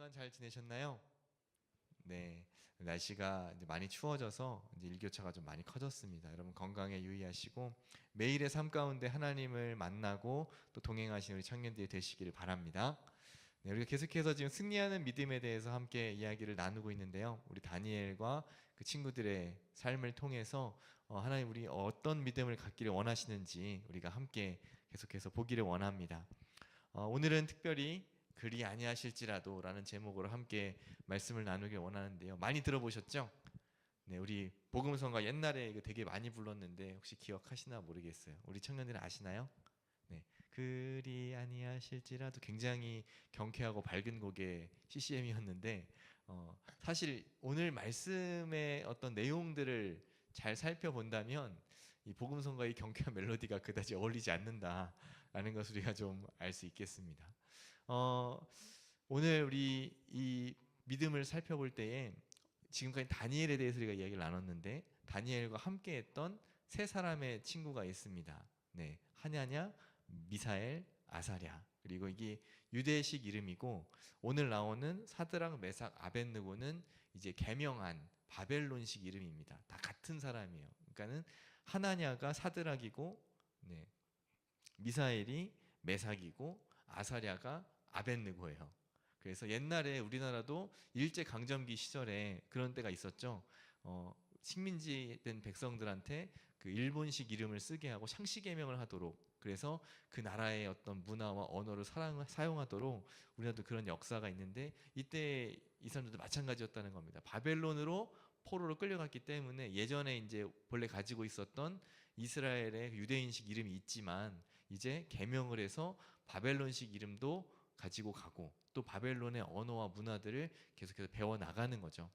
동안 잘 지내셨나요? 네, 날씨가 이제 많이 추워져서 이제 일교차가 좀 많이 커졌습니다. 여러분 건강에 유의하시고 매일의 삶 가운데 하나님을 만나고 또 동행하시는 우리 청년들이 되시기를 바랍니다. 네, 우리가 계속해서 지금 승리하는 믿음에 대해서 함께 이야기를 나누고 있는데요. 우리 다니엘과 그 친구들의 삶을 통해서 하나님 우리 어떤 믿음을 갖기를 원하시는지 우리가 함께 계속해서 보기를 원합니다. 오늘은 특별히 그리 아니하실지라도 라는 제목으로 함께 말씀을 나누길 원하는데요. 많이 들어보셨죠? 네, 우리 복음성가 옛날에 이거 되게 많이 불렀는데 혹시 기억하시나 모르겠어요. 우리 청년들은 아시나요? 네, 그리 아니하실지라도 굉장히 경쾌하고 밝은 곡의 CCM이었는데 사실 오늘 말씀의 어떤 내용들을 잘 살펴본다면 이 복음성가의 경쾌한 멜로디가 그다지 어울리지 않는다라는 것을 우리가 좀 알 수 있겠습니다. 어, 오늘 우리 이 믿음을 살펴볼 때에 지금까지 다니엘에 대해서 우리가 이야기를 나눴는데 다니엘과 함께했던 세 사람의 친구가 있습니다. 네, 하냐냐, 미사엘, 아사랴. 그리고 이게 유대식 이름이고 오늘 나오는 사드락, 메삭, 아벳느고는 이제 개명한 바벨론식 이름입니다. 다 같은 사람이에요. 그러니까는 하나냐가 사드락이고, 네, 미사엘이 메삭이고, 아사랴가 아벳느고예요. 그래서 옛날에 우리나라도 일제 강점기 시절에 그런 때가 있었죠. 식민지 된 백성들한테 그 일본식 이름을 쓰게 하고 상시 개명을 하도록, 그래서 그 나라의 어떤 문화와 언어를 사용하도록 우리나라도 그런 역사가 있는데 이때 이 사람들도 마찬가지였다는 겁니다. 바벨론으로 포로로 끌려갔기 때문에 예전에 이제 본래 가지고 있었던 이스라엘의 유대인식 이름이 있지만 이제 개명을 해서 바벨론식 이름도 가지고 가고 또 바벨론의 언어와 문화들을 계속해서 배워 나가는 거죠.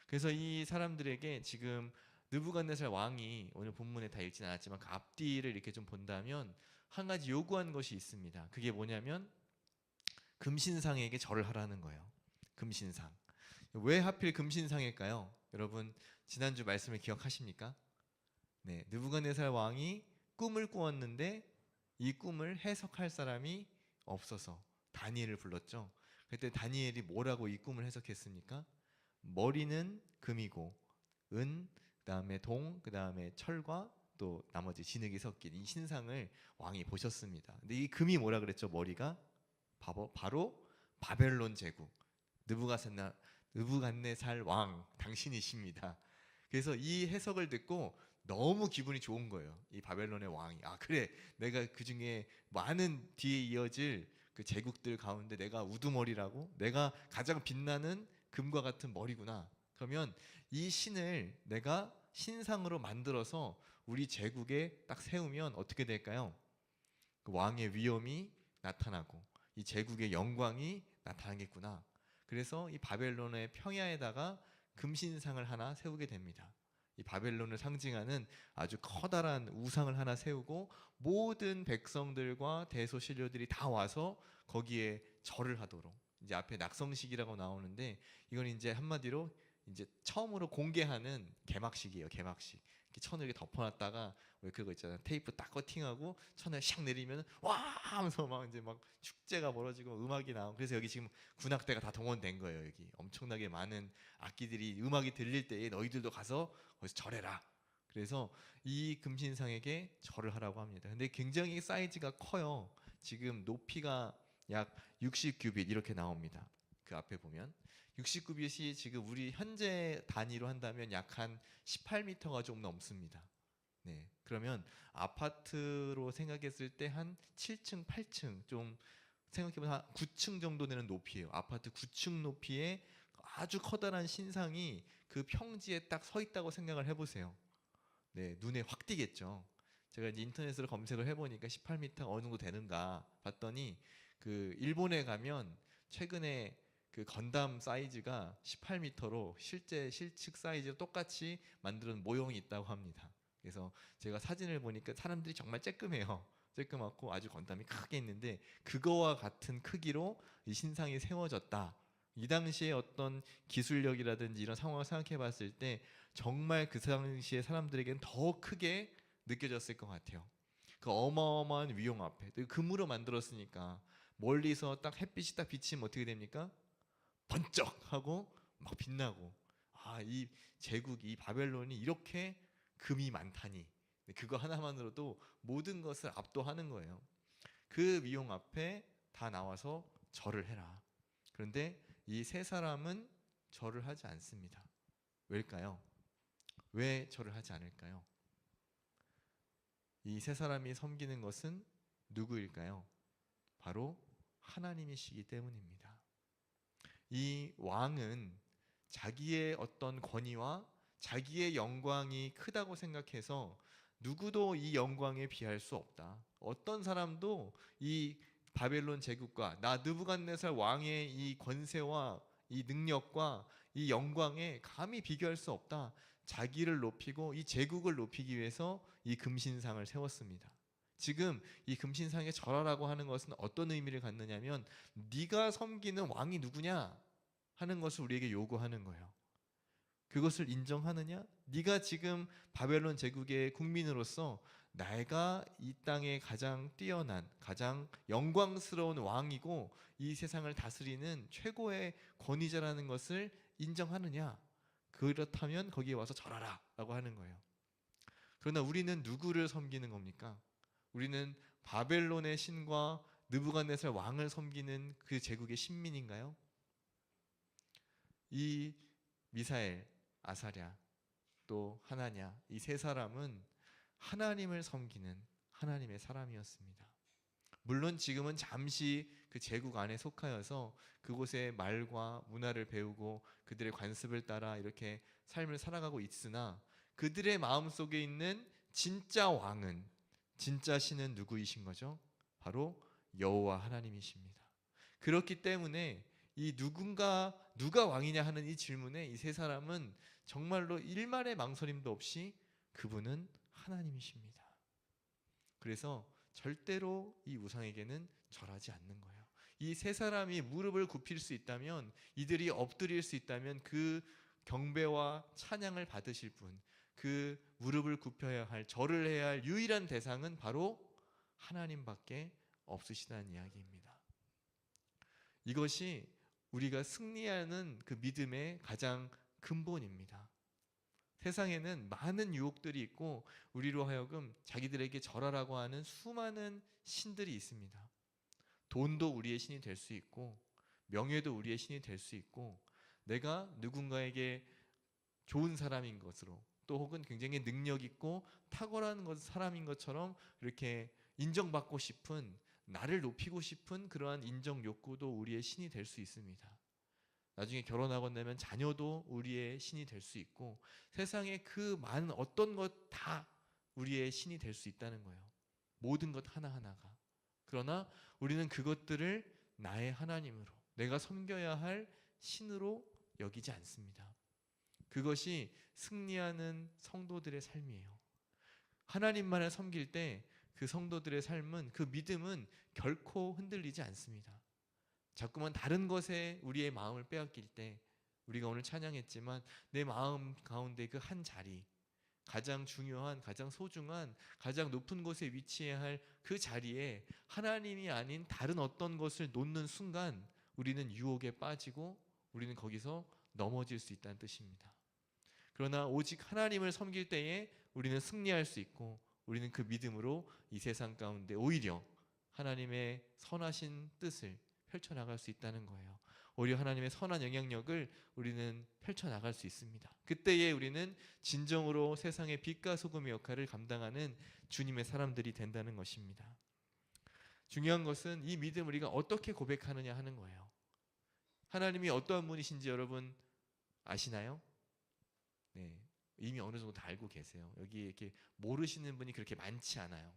그래서 이 사람들에게 지금 느부갓네살 왕이 오늘 본문에 다 읽진 않았지만 그 앞뒤를 이렇게 좀 본다면 한 가지 요구한 것이 있습니다. 그게 뭐냐면 금신상에게 절을 하라는 거예요. 금신상. 왜 하필 금신상일까요? 여러분 지난주 말씀을 기억하십니까? 네, 느부갓네살 왕이 꿈을 꾸었는데 이 꿈을 해석할 사람이 없어서 다니엘을 불렀죠. 그때 다니엘이 뭐라고 이 꿈을 해석했습니까? 머리는 금이고 은, 그다음에 동, 그다음에 철과 또 나머지 진흙이 섞인 이 신상을 왕이 보셨습니다. 근데 이 금이 뭐라 그랬죠? 머리가 바로 바벨론 제국 느부갓네살 왕 당신이십니다. 그래서 이 해석을 듣고 너무 기분이 좋은 거예요. 이 바벨론의 왕이 그래, 내가 그 중에 많은 뒤에 이어질 그 제국들 가운데 내가 우두머리라고, 내가 가장 빛나는 금과 같은 머리구나. 그러면 이 신을 내가 신상으로 만들어서 우리 제국에 딱 세우면 어떻게 될까요? 그 왕의 위엄이 나타나고 이 제국의 영광이 나타나겠구나. 그래서 이 바벨론의 평야에다가 금신상을 하나 세우게 됩니다. 이 바벨론을 상징하는 아주 커다란 우상을 하나 세우고 모든 백성들과 대소신료들이 다 와서 거기에 절을 하도록, 이제 앞에 낙성식이라고 나오는데 이건 이제 한마디로 이제 처음으로 공개하는 개막식이에요. 개막식. 이렇게 천을 이렇게 덮어놨다가 왜 그거 있잖아요. 테이프 딱 커팅하고 천을 샥 내리면 와 하면서 막 이제 막 축제가 벌어지고 음악이 나오고, 그래서 여기 지금 군악대가 다 동원된 거예요. 여기 엄청나게 많은 악기들이, 음악이 들릴 때에 너희들도 가서 거기서 절해라. 그래서 이 금신상에게 절을 하라고 합니다. 근데 굉장히 사이즈가 커요. 지금 높이가 약 60규빗 이렇게 나옵니다. 그 앞에 보면 60규빗이 지금 우리 현재 단위로 한다면 약 한 18m가 좀 넘습니다. 네, 그러면 아파트로 생각했을 때 한 7층, 8층, 좀 생각해보면 한 9층 정도 되는 높이에요. 아파트 9층 높이에 아주 커다란 신상이 그 평지에 딱 서 있다고 생각을 해보세요. 네, 눈에 확 띄겠죠. 제가 이제 인터넷으로 검색을 해보니까 18m 어느 정도 되는가 봤더니 그 일본에 가면 최근에 그 건담 사이즈가 18m로 실제 실측 사이즈로 똑같이 만드는 모형이 있다고 합니다. 그래서 제가 사진을 보니까 사람들이 정말 쬐끔해요. 쬐끄맣고 아주 건담이 크게 있는데 그거와 같은 크기로 이 신상이 세워졌다. 이 당시에 어떤 기술력이라든지 이런 상황을 생각해 봤을 때 정말 그 당시에 사람들에게는 더 크게 느껴졌을 것 같아요. 그 어마어마한 위용 앞에 금으로 만들었으니까 멀리서 딱 햇빛이 딱 비치면 어떻게 됩니까? 번쩍하고 막 빛나고, 이 제국이, 이 바벨론이 이렇게 금이 많다니, 그거 하나만으로도 모든 것을 압도하는 거예요. 그 위용 앞에 다 나와서 절을 해라. 그런데 이 세 사람은 절을 하지 않습니다. 왜일까요? 왜 절을 하지 않을까요? 이 세 사람이 섬기는 것은 누구일까요? 바로 하나님이시기 때문입니다. 이 왕은 자기의 어떤 권위와 자기의 영광이 크다고 생각해서 누구도 이 영광에 비할 수 없다. 어떤 사람도 이 바벨론 제국과 나 느부갓네살 왕의 이 권세와 이 능력과 이 영광에 감히 비교할 수 없다. 자기를 높이고 이 제국을 높이기 위해서 이 금신상을 세웠습니다. 지금 이 금신상에 절하라고 하는 것은 어떤 의미를 갖느냐면, 네가 섬기는 왕이 누구냐 하는 것을 우리에게 요구하는 거예요. 그것을 인정하느냐? 네가 지금 바벨론 제국의 국민으로서 내가 이 땅에 가장 뛰어난, 가장 영광스러운 왕이고 이 세상을 다스리는 최고의 권위자라는 것을 인정하느냐? 그렇다면 거기에 와서 절하라 라고 하는 거예요. 그러나 우리는 누구를 섬기는 겁니까? 우리는 바벨론의 신과 느부갓네살 왕을 섬기는 그 제국의 신민인가요? 이 미사엘, 아사랴, 또 하나냐, 이 세 사람은 하나님을 섬기는 하나님의 사람이었습니다. 물론 지금은 잠시 그 제국 안에 속하여서 그곳의 말과 문화를 배우고 그들의 관습을 따라 이렇게 삶을 살아가고 있으나, 그들의 마음속에 있는 진짜 왕은, 진짜 신은 누구이신 거죠? 바로 여호와 하나님이십니다. 그렇기 때문에 이 누가 왕이냐 하는 이 질문에 이 세 사람은 정말로 일말의 망설임도 없이 그분은 하나님이십니다. 그래서 절대로 이 우상에게는 절하지 않는 거예요. 이 세 사람이 무릎을 굽힐 수 있다면, 이들이 엎드릴 수 있다면 그 경배와 찬양을 받으실 분, 그 무릎을 굽혀야 할, 절을 해야 할 유일한 대상은 바로 하나님밖에 없으시다는 이야기입니다. 이것이 우리가 승리하는 그 믿음의 가장 근본입니다. 세상에는 많은 유혹들이 있고 우리로 하여금 자기들에게 절하라고 하는 수많은 신들이 있습니다. 돈도 우리의 신이 될 수 있고, 명예도 우리의 신이 될 수 있고, 내가 누군가에게 좋은 사람인 것으로, 또 혹은 굉장히 능력 있고 탁월한 사람인 것처럼 이렇게 인정받고 싶은, 나를 높이고 싶은 그러한 인정 욕구도 우리의 신이 될 수 있습니다. 나중에 결혼하고 나면 자녀도 우리의 신이 될 수 있고, 세상에 그 많은 어떤 것 다 우리의 신이 될 수 있다는 거예요. 모든 것 하나하나가. 그러나 우리는 그것들을 나의 하나님으로, 내가 섬겨야 할 신으로 여기지 않습니다. 그것이 승리하는 성도들의 삶이에요. 하나님만을 섬길 때 그 성도들의 삶은, 그 믿음은 결코 흔들리지 않습니다. 자꾸만 다른 것에 우리의 마음을 빼앗길 때, 우리가 오늘 찬양했지만 내 마음 가운데 그 한 자리, 가장 중요한, 가장 소중한, 가장 높은 곳에 위치해야 할 그 자리에 하나님이 아닌 다른 어떤 것을 놓는 순간 우리는 유혹에 빠지고 우리는 거기서 넘어질 수 있다는 뜻입니다. 그러나 오직 하나님을 섬길 때에 우리는 승리할 수 있고, 우리는 그 믿음으로 이 세상 가운데 오히려 하나님의 선하신 뜻을 펼쳐나갈 수 있다는 거예요. 오히려 하나님의 선한 영향력을 우리는 펼쳐나갈 수 있습니다. 그때에 우리는 진정으로 세상의 빛과 소금의 역할을 감당하는 주님의 사람들이 된다는 것입니다. 중요한 것은 이 믿음을 우리가 어떻게 고백하느냐 하는 거예요. 하나님이 어떠한 분이신지 여러분 아시나요? 네, 이미 어느 정도 다 알고 계세요. 여기 이렇게 모르시는 분이 그렇게 많지 않아요.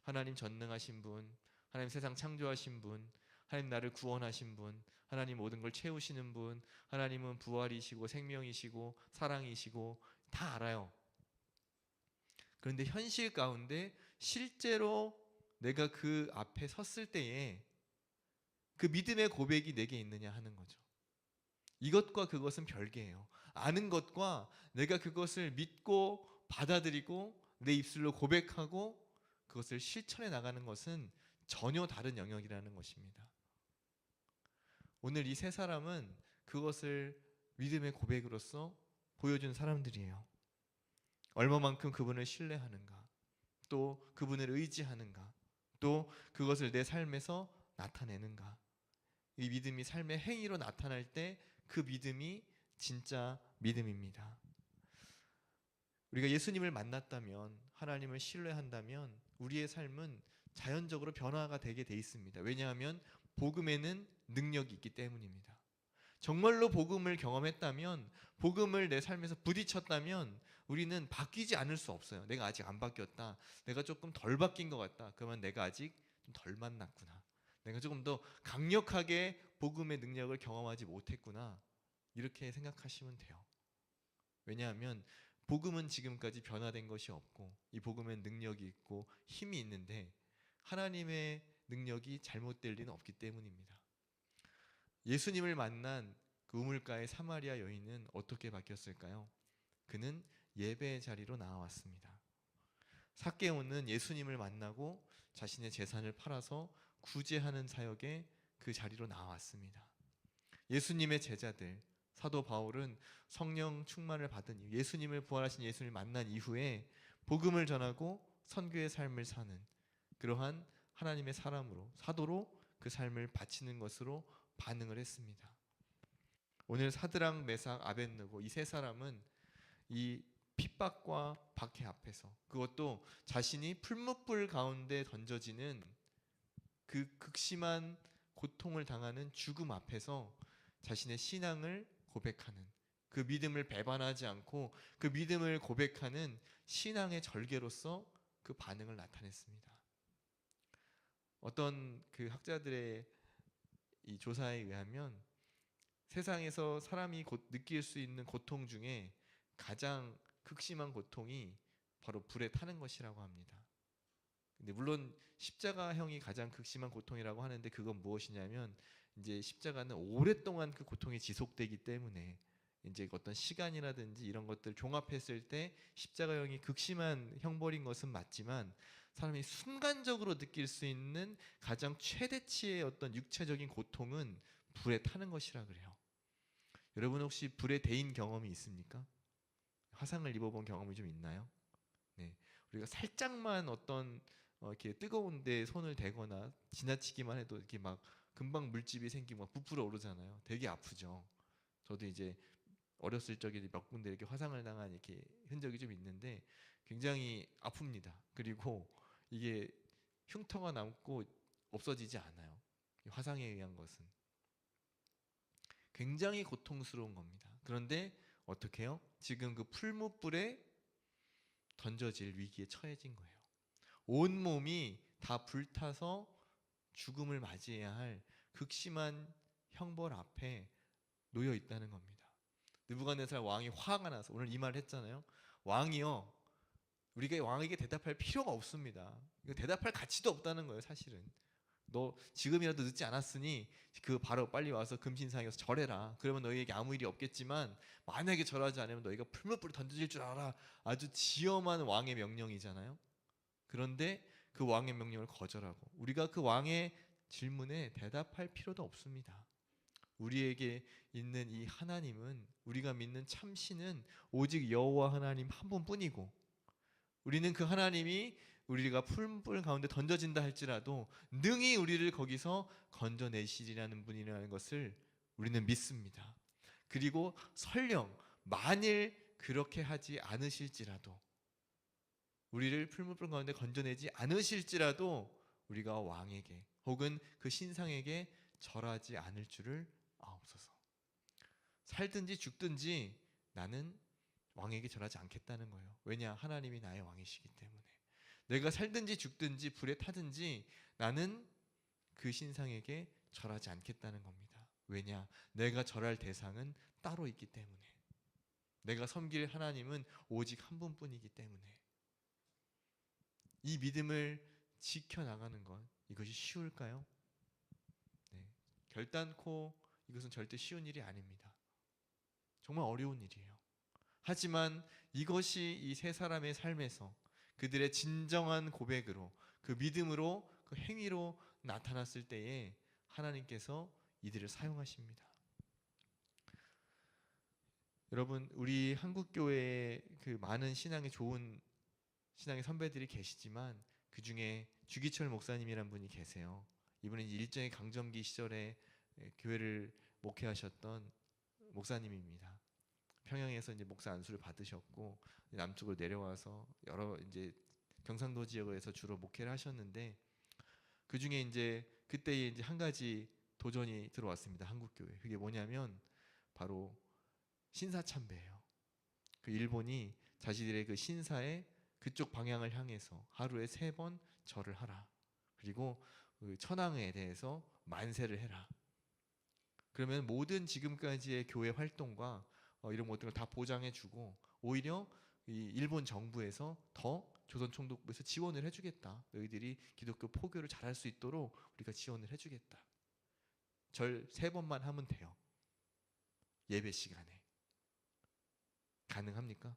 하나님 전능하신 분, 하나님 세상 창조하신 분, 하나님 나를 구원하신 분, 하나님 모든 걸 채우시는 분, 하나님은 부활이시고 생명이시고 사랑이시고 다 알아요. 그런데 현실 가운데 실제로 내가 그 앞에 섰을 때에 그 믿음의 고백이 내게 있느냐 하는 거죠. 이것과 그것은 별개예요. 아는 것과 내가 그것을 믿고 받아들이고 내 입술로 고백하고 그것을 실천해 나가는 것은 전혀 다른 영역이라는 것입니다. 오늘 이 세 사람은 그것을 믿음의 고백으로서 보여준 사람들이에요. 얼마만큼 그분을 신뢰하는가, 또 그분을 의지하는가, 또 그것을 내 삶에서 나타내는가. 이 믿음이 삶의 행위로 나타날 때 그 믿음이 진짜 믿음입니다. 우리가 예수님을 만났다면, 하나님을 신뢰한다면 우리의 삶은 자연적으로 변화가 되게 돼 있습니다. 왜냐하면 복음에는 능력이 있기 때문입니다. 정말로 복음을 경험했다면, 복음을 내 삶에서 부딪혔다면 우리는 바뀌지 않을 수 없어요. 내가 아직 안 바뀌었다, 내가 조금 덜 바뀐 것 같다, 그러면 내가 아직 좀 덜 만났구나, 내가 조금 더 강력하게 복음의 능력을 경험하지 못했구나, 이렇게 생각하시면 돼요. 왜냐하면 복음은 지금까지 변화된 것이 없고, 이 복음엔 능력이 있고 힘이 있는데 하나님의 능력이 잘못될 리는 없기 때문입니다. 예수님을 만난 그 우물가의 사마리아 여인은 어떻게 바뀌었을까요? 그는 예배의 자리로 나아왔습니다. 삭개오는 예수님을 만나고 자신의 재산을 팔아서 구제하는 사역에 그 자리로 나왔습니다. 예수님의 제자들, 사도 바울은 성령 충만을 받은 이후, 예수님을 부활하신 예수님을 만난 이후에 복음을 전하고 선교의 삶을 사는 그러한 하나님의 사람으로, 사도로 그 삶을 바치는 것으로 반응을 했습니다. 오늘 사드락, 메삭, 아벳느고 이 세 사람은 이 핍박과 박해 앞에서, 그것도 자신이 풀무불 가운데 던져지는 그 극심한 고통을 당하는 죽음 앞에서 자신의 신앙을 고백하는, 그 믿음을 배반하지 않고 그 믿음을 고백하는 신앙의 절개로서 그 반응을 나타냈습니다. 어떤 그 학자들의 이 조사에 의하면 세상에서 사람이 느낄 수 있는 고통 중에 가장 극심한 고통이 바로 불에 타는 것이라고 합니다. 근데 물론 십자가형이 가장 극심한 고통이라고 하는데, 그건 무엇이냐면 이제 십자가는 오랫동안 그 고통이 지속되기 때문에 이제 어떤 시간이라든지 이런 것들 종합했을 때 십자가형이 극심한 형벌인 것은 맞지만, 사람이 순간적으로 느낄 수 있는 가장 최대치의 어떤 육체적인 고통은 불에 타는 것이라 그래요. 여러분 혹시 불에 데인 경험이 있습니까? 화상을 입어본 경험이 좀 있나요? 네, 우리가 살짝만 어떤 이렇게 뜨거운 데 손을 대거나 지나치기만 해도 이렇게 막 금방 물집이 생기고 막 부풀어 오르잖아요. 되게 아프죠. 저도 이제 어렸을 적에 몇 군데 이렇게 화상을 당한 이렇게 흔적이 좀 있는데 굉장히 아픕니다. 그리고 이게 흉터가 남고 없어지지 않아요. 화상에 의한 것은 굉장히 고통스러운 겁니다. 그런데 어떻게 해요? 지금 그 풀무불에 던져질 위기에 처해진 거예요. 온 몸이 다 불타서 죽음을 맞이해야 할 극심한 형벌 앞에 놓여 있다는 겁니다. 느부갓네살 왕이 화가 나서 오늘 이 말을 했잖아요. 왕이요, 우리가 왕에게 대답할 필요가 없습니다. 이거 대답할 가치도 없다는 거예요. 사실은 너 지금이라도 늦지 않았으니 그 바로 빨리 와서 금신상에서 절해라. 그러면 너희에게 아무 일이 없겠지만 만약에 절하지 않으면 너희가 풀무불에 던져질 줄 알아. 아주 지엄한 왕의 명령이잖아요. 그런데 그 왕의 명령을 거절하고 우리가 그 왕의 질문에 대답할 필요도 없습니다. 우리에게 있는 이 하나님은, 우리가 믿는 참신은 오직 여호와 하나님 한 분뿐이고, 우리는 그 하나님이 우리가 풀무불 가운데 던져진다 할지라도 능히 우리를 거기서 건져내시리라는 분이라는 것을 우리는 믿습니다. 그리고 설령 만일 그렇게 하지 않으실지라도, 우리를 풀무불 가운데 건져내지 않으실지라도 우리가 왕에게 혹은 그 신상에게 절하지 않을 줄을 아옵소서. 살든지 죽든지 나는 왕에게 절하지 않겠다는 거예요. 왜냐? 하나님이 나의 왕이시기 때문에. 내가 살든지 죽든지 불에 타든지 나는 그 신상에게 절하지 않겠다는 겁니다. 왜냐? 내가 절할 대상은 따로 있기 때문에. 내가 섬길 하나님은 오직 한 분뿐이기 때문에. 이 믿음을 지켜나가는 것, 이것이 쉬울까요? 네, 결단코 이것은 절대 쉬운 일이 아닙니다. 정말 어려운 일이에요. 하지만 이것이 이 세 사람의 삶에서 그들의 진정한 고백으로, 그 믿음으로, 그 행위로 나타났을 때에 하나님께서 이들을 사용하십니다. 여러분, 우리 한국 교회에 그 많은 신앙의 좋은 신앙의 선배들이 계시지만 그 중에 주기철 목사님이란 분이 계세요. 이분은 일정의 강점기 시절에 교회를 목회하셨던 목사님입니다. 평양에서 이제 목사 안수를 받으셨고 남쪽으로 내려와서 여러 이제 경상도 지역에서 주로 목회를 하셨는데, 그 중에 이제 그때에 이제 한 가지 도전이 들어왔습니다. 한국 교회. 그게 뭐냐면 바로 신사참배예요. 그 일본이 자신들의 그 신사에 그쪽 방향을 향해서 하루에 3번 절을 하라. 그리고 그 천황에 대해서 만세를 해라. 그러면 모든 지금까지의 교회 활동과 이런 것들을 다 보장해주고 오히려 이 일본 정부에서 더 조선총독부에서 지원을 해주겠다. 너희들이 기독교 포교를 잘할 수 있도록 우리가 지원을 해주겠다. 절 3번만 하면 돼요. 예배 시간에. 가능합니까?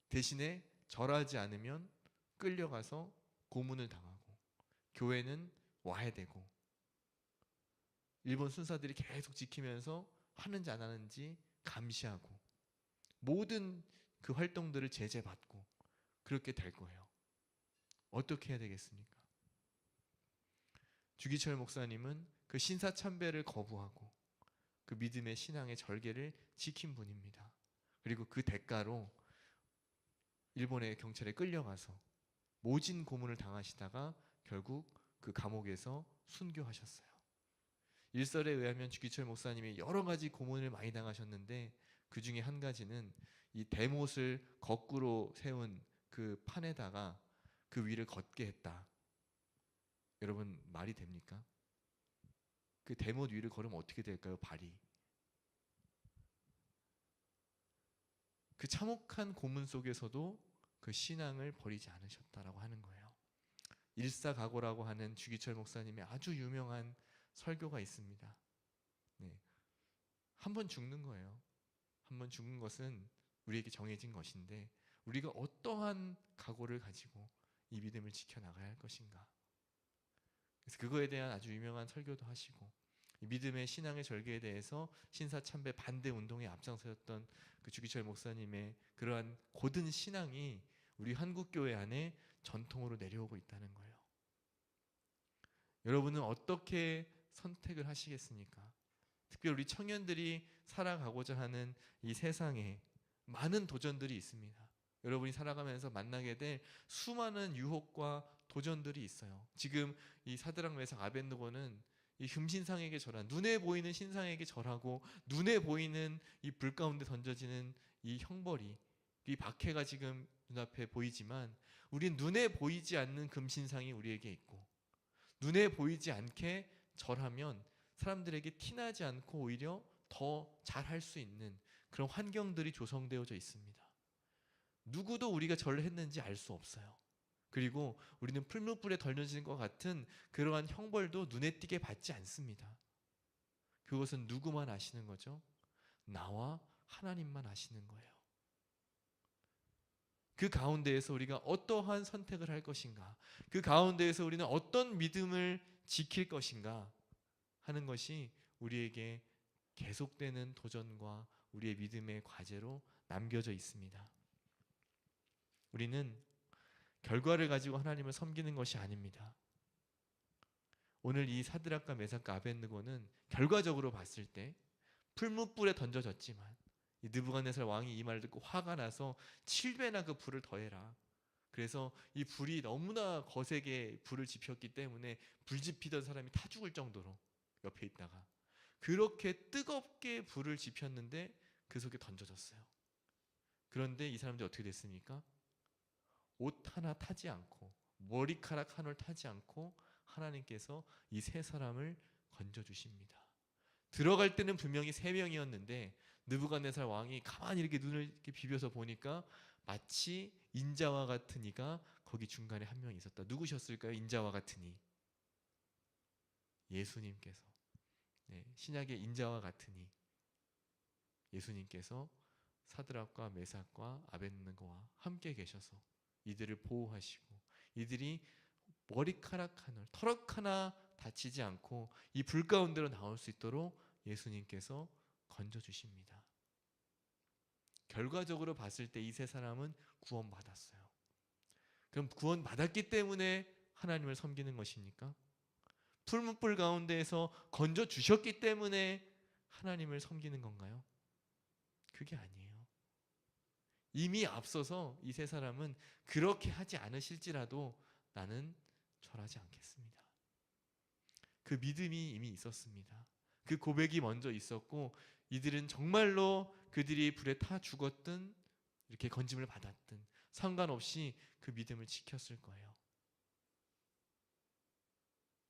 대신에 절하지 않으면 끌려가서 고문을 당하고 교회는 와야 되고 일본 순사들이 계속 지키면서 하는지 안 하는지 감시하고 모든 그 활동들을 제재받고 그렇게 될 거예요. 어떻게 해야 되겠습니까? 주기철 목사님은 그 신사참배를 거부하고 그 믿음의 신앙의 절개를 지킨 분입니다. 그리고 그 대가로 일본의 경찰에 끌려가서 모진 고문을 당하시다가 결국 그 감옥에서 순교하셨어요. 일설에 의하면 주기철 목사님이 여러 가지 고문을 많이 당하셨는데 그 중에 한 가지는 이 대못을 거꾸로 세운 그 판에다가 그 위를 걷게 했다. 여러분, 말이 됩니까? 그 대못 위를 걸으면 어떻게 될까요? 발이. 그 참혹한 고문 속에서도 그 신앙을 버리지 않으셨다라고 하는 거예요. 일사각오라고 하는 주기철 목사님의 아주 유명한 설교가 있습니다. 네. 한 번 죽는 거예요. 한 번 죽는 것은 우리에게 정해진 것인데 우리가 어떠한 각오를 가지고 이 믿음을 지켜나가야 할 것인가. 그래서 그거에 대한 아주 유명한 설교도 하시고 이 믿음의 신앙의 절개에 대해서 신사참배 반대 운동에 앞장서였던 그 주기철 목사님의 그러한 고든 신앙이 우리 한국교회 안에 전통으로 내려오고 있다는 거예요. 여러분은 어떻게 선택을 하시겠습니까? 특별히 우리 청년들이 살아가고자 하는 이 세상에 많은 도전들이 있습니다. 여러분이 살아가면서 만나게 될 수많은 유혹과 도전들이 있어요. 지금 이 사드락 메삭 아벳느고는 이 금신상에게 절한, 눈에 보이는 신상에게 절하고 눈에 보이는 이 불 가운데 던져지는 이 형벌이, 이 박해가 지금 눈앞에 보이지만 우린 눈에 보이지 않는 금신상이 우리에게 있고 눈에 보이지 않게 절하면 사람들에게 티나지 않고 오히려 더 잘할 수 있는 그런 환경들이 조성되어져 있습니다. 누구도 우리가 절을 했는지 알 수 없어요. 그리고 우리는 풀무불에 던져진 것 같은 그러한 형벌도 눈에 띄게 받지 않습니다. 그것은 누구만 아시는 거죠? 나와 하나님만 아시는 거예요. 그 가운데에서 우리가 어떠한 선택을 할 것인가, 그 가운데에서 우리는 어떤 믿음을 지킬 것인가 하는 것이 우리에게 계속되는 도전과 우리의 믿음의 과제로 남겨져 있습니다. 우리는 결과를 가지고 하나님을 섬기는 것이 아닙니다. 오늘 이 사드락과 메삭과 아벳느고는 결과적으로 봤을 때 풀무불에 던져졌지만 이 느부갓네살 왕이 이 말을 듣고 화가 나서 7배나 그 불을 더해라. 그래서 이 불이 너무나 거세게 불을 지폈기 때문에 불 지피던 사람이 타 죽을 정도로 옆에 있다가 그렇게 뜨겁게 불을 지폈는데 그 속에 던져졌어요. 그런데 이 사람들이 어떻게 됐습니까? 옷 하나 타지 않고 머리카락 하나를 타지 않고 하나님께서 이 세 사람을 건져주십니다. 들어갈 때는 분명히 3명이었는데 느부갓네살 왕이 가만히 이렇게 눈을 이렇게 비벼서 보니까 마치 인자와 같은 이가 거기 중간에 한 명 있었다. 누구셨을까요? 인자와 같은 이. 예수님께서. 네, 신약의 인자와 같은 이. 예수님께서 사드락과 메삭과 아벳느고와 함께 계셔서 이들을 보호하시고 이들이 머리카락 하나, 털럭 하나 다치지 않고 이 불 가운데로 나올 수 있도록 예수님께서 건져주십니다. 결과적으로 봤을 때 이 세 사람은 구원받았어요. 그럼 구원받았기 때문에 하나님을 섬기는 것입니까? 풀무불 가운데에서 건져주셨기 때문에 하나님을 섬기는 건가요? 그게 아니에요. 이미 앞서서 이 세 사람은 그렇게 하지 않으실지라도 나는 절하지 않겠습니다. 그 믿음이 이미 있었습니다. 그 고백이 먼저 있었고 이들은 정말로 그들이 불에 타 죽었든 이렇게 건짐을 받았든 상관없이 그 믿음을 지켰을 거예요.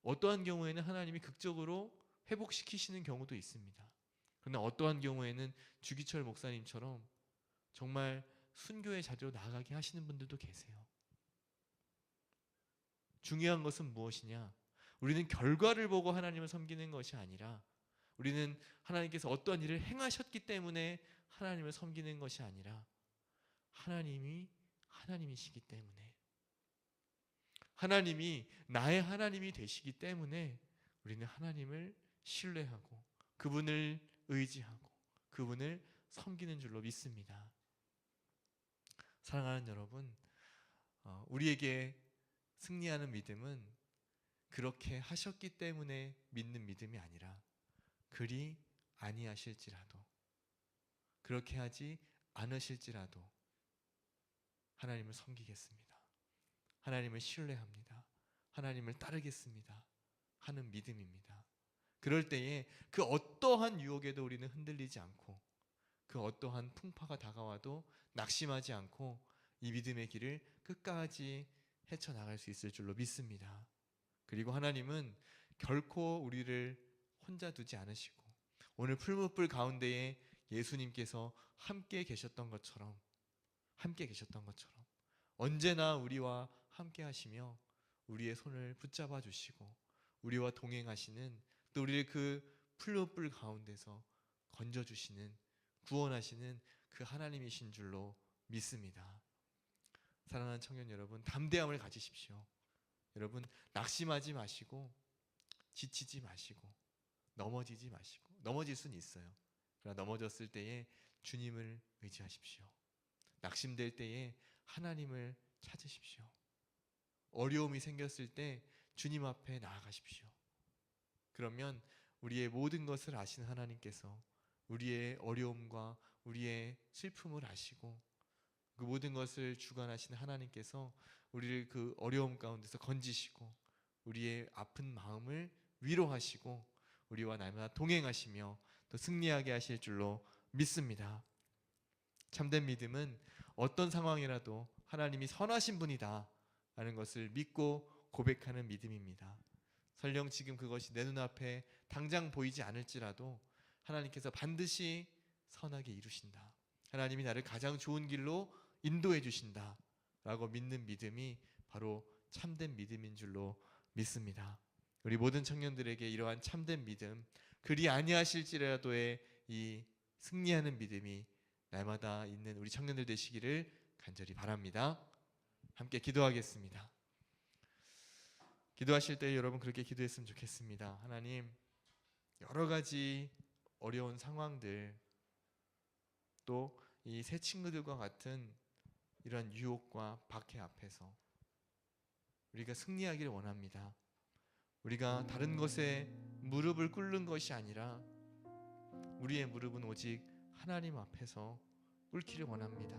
어떠한 경우에는 하나님이 극적으로 회복시키시는 경우도 있습니다. 그러나 어떠한 경우에는 주기철 목사님처럼 정말 순교의 자리로 나아가게 하시는 분들도 계세요. 중요한 것은 무엇이냐? 우리는 결과를 보고 하나님을 섬기는 것이 아니라 우리는 하나님께서 어떠한 일을 행하셨기 때문에 하나님을 섬기는 것이 아니라 하나님이 하나님이시기 때문에 하나님이 나의 하나님이 되시기 때문에 우리는 하나님을 신뢰하고 그분을 의지하고 그분을 섬기는 줄로 믿습니다. 사랑하는 여러분, 우리에게 승리하는 믿음은 그렇게 하셨기 때문에 믿는 믿음이 아니라 그리 아니하실지라도 그렇게 하지 않으실지라도 하나님을 섬기겠습니다. 하나님을 신뢰합니다. 하나님을 따르겠습니다. 하는 믿음입니다. 그럴 때에 그 어떠한 유혹에도 우리는 흔들리지 않고 그 어떠한 풍파가 다가와도 낙심하지 않고 이 믿음의 길을 끝까지 헤쳐나갈 수 있을 줄로 믿습니다. 그리고 하나님은 결코 우리를 혼자 두지 않으시고 오늘 풀무불 가운데에 예수님께서 함께 계셨던 것처럼 언제나 우리와 함께 하시며 우리의 손을 붙잡아 주시고 우리와 동행하시는 또 우리를 그 풀무불 가운데서 건져주시는 구원하시는 그 하나님이신 줄로 믿습니다. 사랑하는 청년 여러분, 담대함을 가지십시오. 여러분, 낙심하지 마시고 지치지 마시고 넘어지지 마시고 넘어질 수는 있어요. 그러나 넘어졌을 때에 주님을 의지하십시오. 낙심될 때에 하나님을 찾으십시오. 어려움이 생겼을 때 주님 앞에 나아가십시오. 그러면 우리의 모든 것을 아시는 하나님께서 우리의 어려움과 우리의 슬픔을 아시고 그 모든 것을 주관하시는 하나님께서 우리를 그 어려움 가운데서 건지시고 우리의 아픈 마음을 위로하시고 우리와 날마다 동행하시며 또 승리하게 하실 줄로 믿습니다. 참된 믿음은 어떤 상황이라도 하나님이 선하신 분이다 라는 것을 믿고 고백하는 믿음입니다. 설령 지금 그것이 내 눈앞에 당장 보이지 않을지라도 하나님께서 반드시 선하게 이루신다. 하나님이 나를 가장 좋은 길로 인도해 주신다 라고 믿는 믿음이 바로 참된 믿음인 줄로 믿습니다. 우리 모든 청년들에게 이러한 참된 믿음, 그리 아니하실지라도의 이 승리하는 믿음이 날마다 있는 우리 청년들 되시기를 간절히 바랍니다. 함께 기도하겠습니다. 기도하실 때 여러분 그렇게 기도했으면 좋겠습니다. 하나님, 여러 가지 어려운 상황들 또 이 새 친구들과 같은 이런 유혹과 박해 앞에서 우리가 승리하기를 원합니다. 우리가 다른 것에 무릎을 꿇는 것이 아니라 우리의 무릎은 오직 하나님 앞에서 꿇기를 원합니다.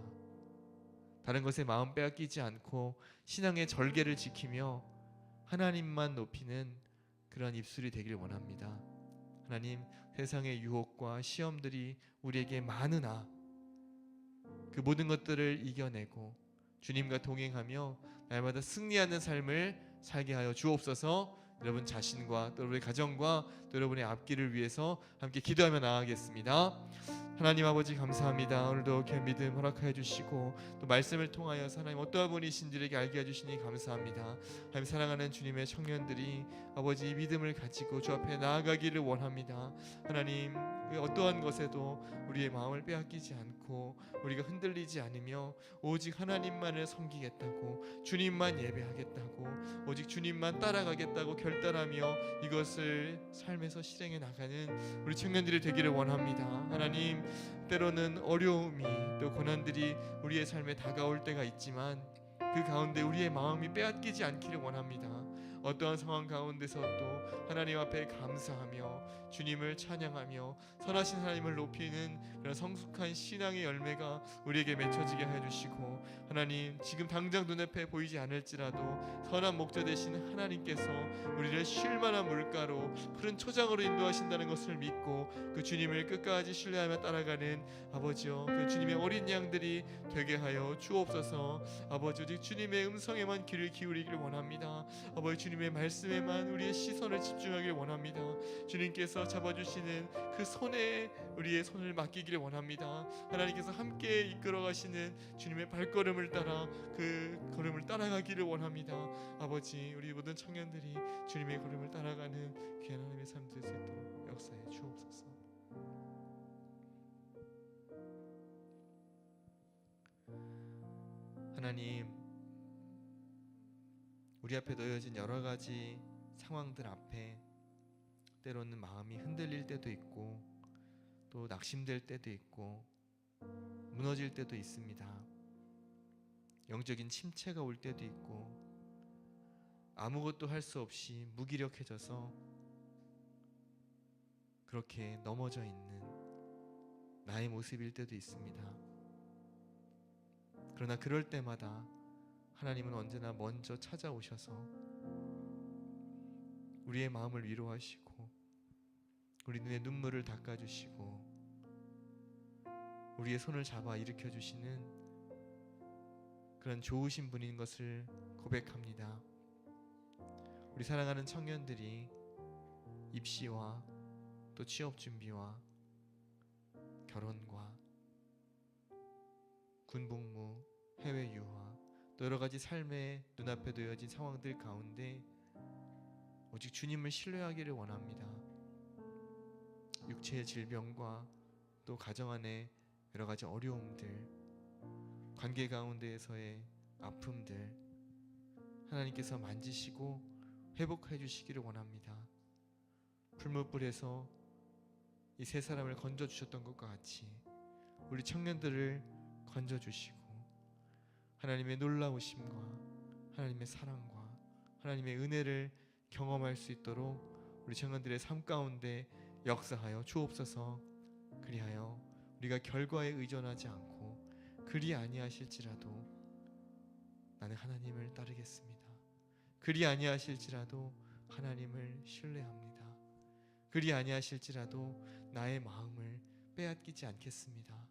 다른 것에 마음 빼앗기지 않고 신앙의 절개를 지키며 하나님만 높이는 그런 입술이 되길 원합니다. 하나님, 세상의 유혹과 시험들이 우리에게 많으나 그 모든 것들을 이겨내고 주님과 동행하며 날마다 승리하는 삶을 살게 하여 주옵소서. 여러분 자신과 또 여러분의 가정과 또 여러분의 앞길을 위해서 함께 기도하며 나아가겠습니다. 하나님 아버지 감사합니다. 오늘도 귀한 믿음 허락하여 주시고 또 말씀을 통하여서 하나님 어떠한 분이신지를 알게 해주시니 감사합니다. 하나님 사랑하는 주님의 청년들이 아버지 믿음을 가지고 주 앞에 나아가기를 원합니다. 하나님 어떠한 것에도 우리의 마음을 빼앗기지 않고 우리가 흔들리지 않으며 오직 하나님만을 섬기겠다고, 주님만 예배하겠다고, 오직 주님만 따라가겠다고 결단하며 이것을 삶에서 실행해 나가는 우리 청년들이 되기를 원합니다. 하나님, 때로는 어려움이 또 고난들이 우리의 삶에 다가올 때가 있지만 그 가운데 우리의 마음이 빼앗기지 않기를 원합니다. 어떠한 상황 가운데서도 하나님 앞에 감사하며 주님을 찬양하며 선하신 하나님을 높이는 그런 성숙한 신앙의 열매가 우리에게 맺혀지게 해주시고, 하나님, 지금 당장 눈앞에 보이지 않을지라도 선한 목자 되신 하나님께서 우리를 쉴만한 물가로 푸른 초장으로 인도하신다는 것을 믿고 그 주님을 끝까지 신뢰하며 따라가는 아버지여, 그 주님의 어린 양들이 되게 하여 주옵소서. 아버지, 오직 주님의 음성에만 귀를 기울이기를 원합니다. 아버지, 주님의 말씀에만 우리의 시선을 집중하길 원합니다. 주님께서 잡아주시는 그 손에 우리의 손을 맡기기를 원합니다. 하나님께서 함께 이끌어 가시는 주님의 발걸음을 따라 그 걸음을 따라가기를 원합니다. 아버지, 우리 모든 청년들이 주님의 걸음을 따라가는 귀한 하나님의 삶 될 수 있도록 역사해 주옵소서. 하나님, 우리 앞에 놓여진 여러 가지 상황들 앞에 때로는 마음이 흔들릴 때도 있고 또 낙심될 때도 있고 무너질 때도 있습니다. 영적인 침체가 올 때도 있고 아무것도 할 수 없이 무기력해져서 그렇게 넘어져 있는 나의 모습일 때도 있습니다. 그러나 그럴 때마다 하나님은 언제나 먼저 찾아오셔서 우리의 마음을 위로하시고 우리 눈에 눈물을 닦아주시고 우리의 손을 잡아 일으켜주시는 그런 좋으신 분인 것을 고백합니다. 우리 사랑하는 청년들이 입시와 또 취업 준비와 결혼과 군복무, 해외 유학, 또 여러 가지 삶의 눈앞에 놓여진 상황들 가운데 오직 주님을 신뢰하기를 원합니다. 육체의 질병과 또 가정 안의 여러 가지 어려움들, 관계 가운데에서의 아픔들 하나님께서 만지시고 회복해 주시기를 원합니다. 풀무불에서 이 세 사람을 건져 주셨던 것과 같이 우리 청년들을 건져 주시고 하나님의 놀라우심과 하나님의 사랑과 하나님의 은혜를 경험할 수 있도록 우리 청년들의 삶 가운데 역사하여 주옵소서. 그리하여 우리가 결과에 의존하지 않고 그리 아니하실지라도 나는 하나님을 따르겠습니다. 그리 아니하실지라도 하나님을 신뢰합니다. 그리 아니하실지라도 나의 마음을 빼앗기지 않겠습니다.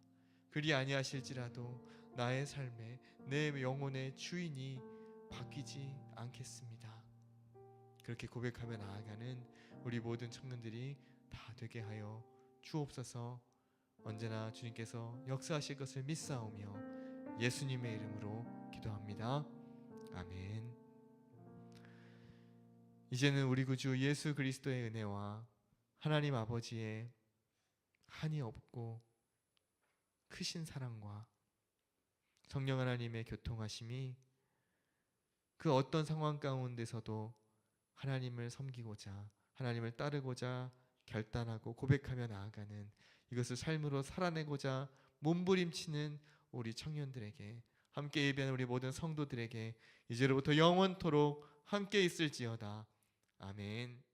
그리 아니하실지라도 나의 삶에 내 영혼의 주인이 바뀌지 않겠습니다. 그렇게 고백하며 나아가는 우리 모든 청년들이 다 되게 하여 주옵소서. 언제나 주님께서 역사하실 것을 믿사오며 예수님의 이름으로 기도합니다. 아멘. 이제는 우리 구주 예수 그리스도의 은혜와 하나님 아버지의 한이 없고 크신 사랑과 성령 하나님의 교통하심이 그 어떤 상황 가운데서도 하나님을 섬기고자 하나님을 따르고자 결단하고 고백하며 나아가는 이것을 삶으로 살아내고자 몸부림치는 우리 청년들에게, 함께 예배하는 우리 모든 성도들에게 이제로부터 영원토록 함께 있을지어다. 아멘.